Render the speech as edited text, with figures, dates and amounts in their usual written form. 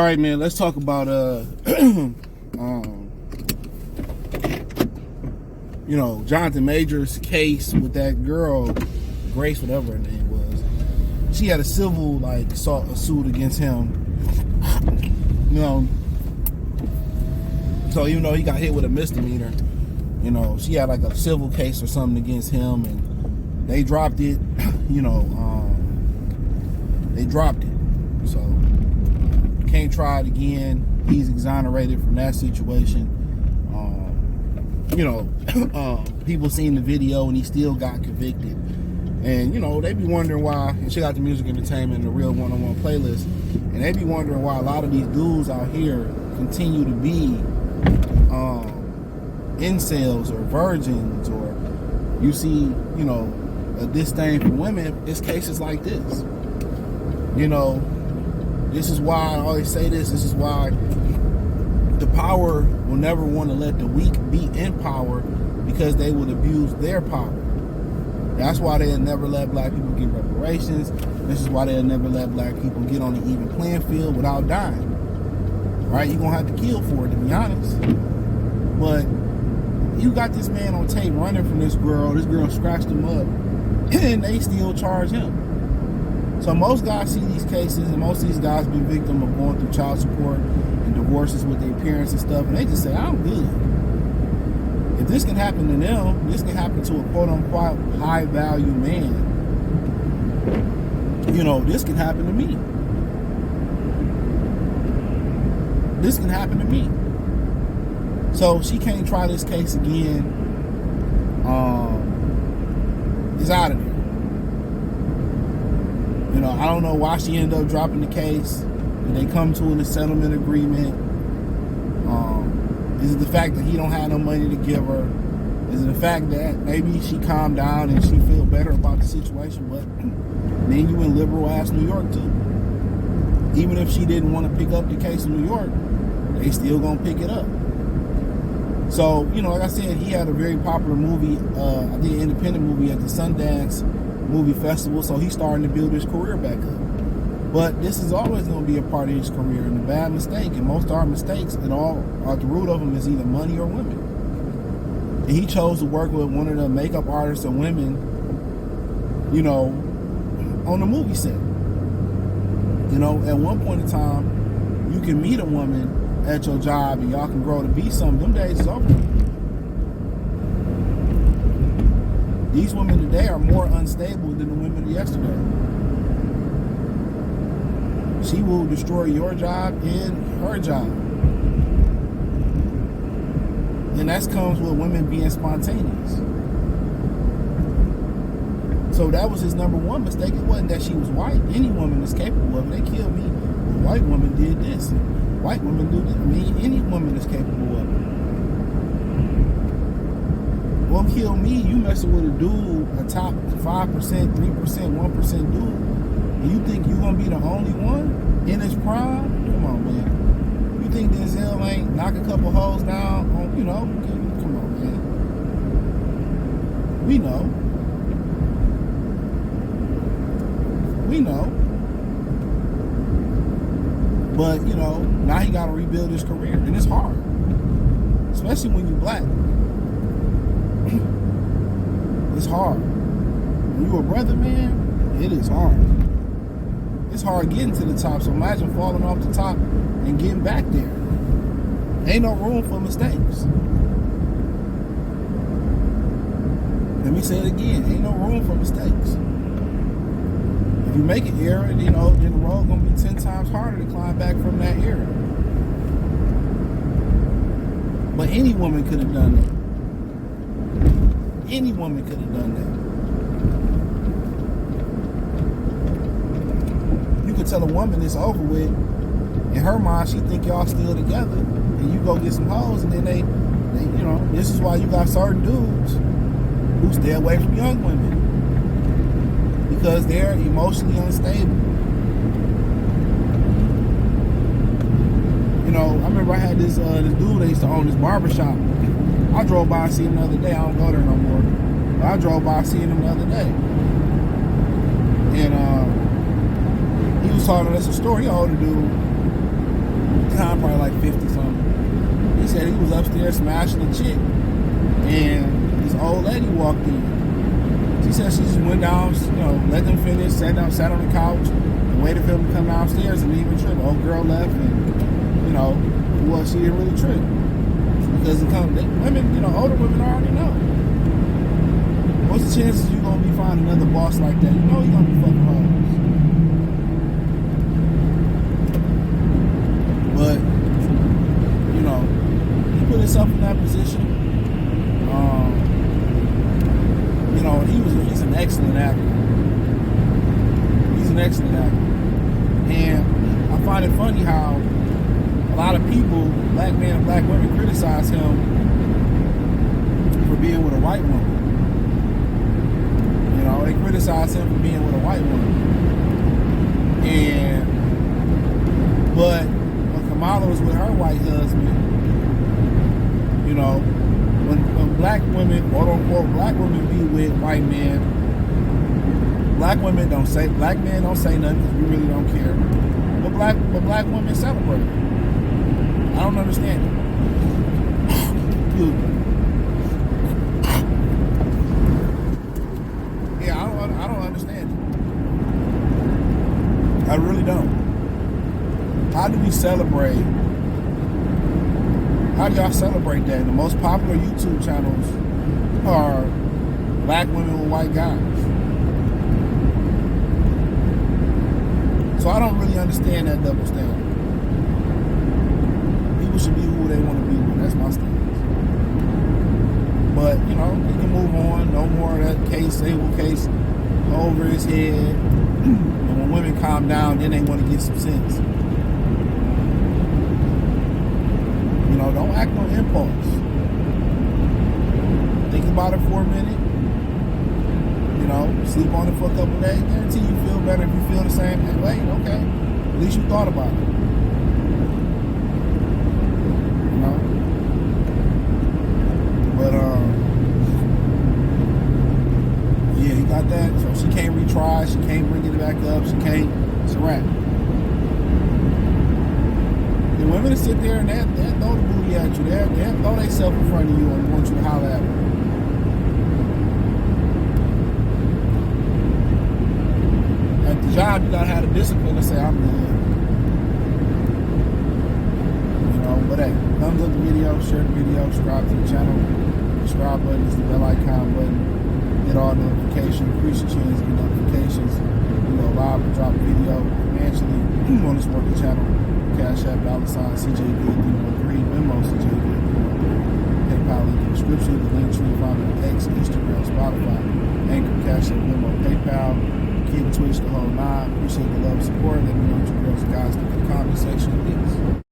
right, man. Let's talk about Jonathan Major's case with that girl, Grace, whatever her name was. She had a civil suit against him. So even though he got hit with a misdemeanor, she had like a civil case or something against him, and they dropped it. They dropped it. So can't try it again. He's exonerated from that situation. People seen the video and he still got convicted. And, they be wondering why, and check out the Music Entertainment, the Real One-on-One playlist, and they be wondering why a lot of these dudes out here continue to be incels or virgins, or you see, a disdain for women. It's cases like this. This is why I always say this. This is why the power will never want to let the weak be in power, because they would abuse their power. That's why they'll never let black people get reparations. This is why they'll never let black people get on the even playing field without dying. Right? You're going to have to kill for it, to be honest. But you got this man on tape running from this girl. This girl scratched him up, and they still charge him. So most guys see these cases, and most of these guys been victim of going through child support and divorces with their parents and stuff, and they just say, I'm good. If this can happen to them, this can happen to a quote-unquote high-value man. This can happen to me. This can happen to me. So she can't try this case again. It's out of there. I don't know why she ended up dropping the case. Did they come to a settlement agreement? Is it the fact that he don't have no money to give her? Is it the fact that maybe she calmed down and she feel better about the situation? But then you in liberal ass New York too. Even if she didn't want to pick up the case in New York, they still gonna pick it up. So, like I said, he had a very popular movie, I did an independent movie at the Sundance Movie Festival, so he's starting to build his career back up. But this is always going to be a part of his career, and a bad mistake, and most of our mistakes, at the root of them is either money or women. And he chose to work with one of the makeup artists and women, on the movie set. At one point in time, you can meet a woman at your job and y'all can grow to be something. Them days is over. These women today are more unstable than the women of yesterday. She will destroy your job and her job. And that comes with women being spontaneous. So that was his number one mistake. It wasn't that she was white. Any woman is capable of it. They killed me. A white woman did this. And white women do this. Any woman is capable of it. Won't kill me. You messing with a dude, a top 5%, 3%, 1% dude, and you think you're gonna be the only one in his prime? Come on, man. You think Denzel ain't knock a couple hoes down on, come on, man. We know. But, now he gotta rebuild his career, and it's hard. Especially when you're black. It's hard. When you're a brother, man, it is hard. It's hard getting to the top, so imagine falling off the top and getting back there. Ain't no room for mistakes. Let me say it again. Ain't no room for mistakes. If you make an error, then the road gonna be 10 times harder to climb back from that error. But any woman could have done that. Any woman could have done that. You could tell a woman it's over with. In her mind, she think y'all still together, and you go get some hoes, and then they this is why you got certain dudes who stay away from young women, because they're emotionally unstable. I remember I had this dude that used to own this barbershop. I drove by and seen him the other day. I don't go there no more. But I drove by and seen him the other day. And he was telling us a story. He older dude. Time probably like 50 something. He said he was upstairs smashing a chick, and this old lady walked in. She said she just went down, let them finish, sat on the couch, and waited for him to come downstairs and leave a trip. Old girl left, and she didn't really trip because women, older women already know. What's the chances you gonna be finding another boss like that? You know you're gonna be fucking hoes. But he put himself in that position. He's an excellent actor. He's an excellent actor, and I find it funny how a lot of people, black men and black women, criticize him for being with a white woman. They criticize him for being with a white woman. But when Kamala was with her white husband, when black women, quote unquote, black women be with white men, black men don't say nothing because we really don't care. But black women celebrate it. I don't understand it. Excuse me. Yeah, I don't understand it. I really don't. How do we celebrate? How do y'all celebrate that? The most popular YouTube channels are black women with white guys. So I don't really understand that double standard. People should be who they want to be with. That's my stance. But, we can move on. No more of that sable case over his head. And when women calm down, then they want to get some sense. Don't act on impulse. Think about it for a minute. Sleep on it for a couple of days. Guarantee you feel better if you feel the same. Hey, wait, okay. At least you thought about it. But yeah, he got that. So she can't retry. She can't bring it back up. It's a wrap. The women that sit there and they'll throw the booty at you. They'll throw themselves in front of you and want you to holler at them. At the job, you gotta have the discipline to say, I'm good. But hey, thumbs up the video, share the video, subscribe to the channel. Subscribe button is the bell icon button. Hit all notifications. Increase your chance to get notifications. Live and drop a video financially on this working channel. Cash App, $CJ3, Venmo, CJ3, PayPal link in the description. The link tree found on X, Instagram, Spotify, Anchor, Cash App, Venmo, PayPal, Kid, Twitch, the whole nine. Appreciate the love and support. Let me know what you girls and guys think in the comment section. Peace.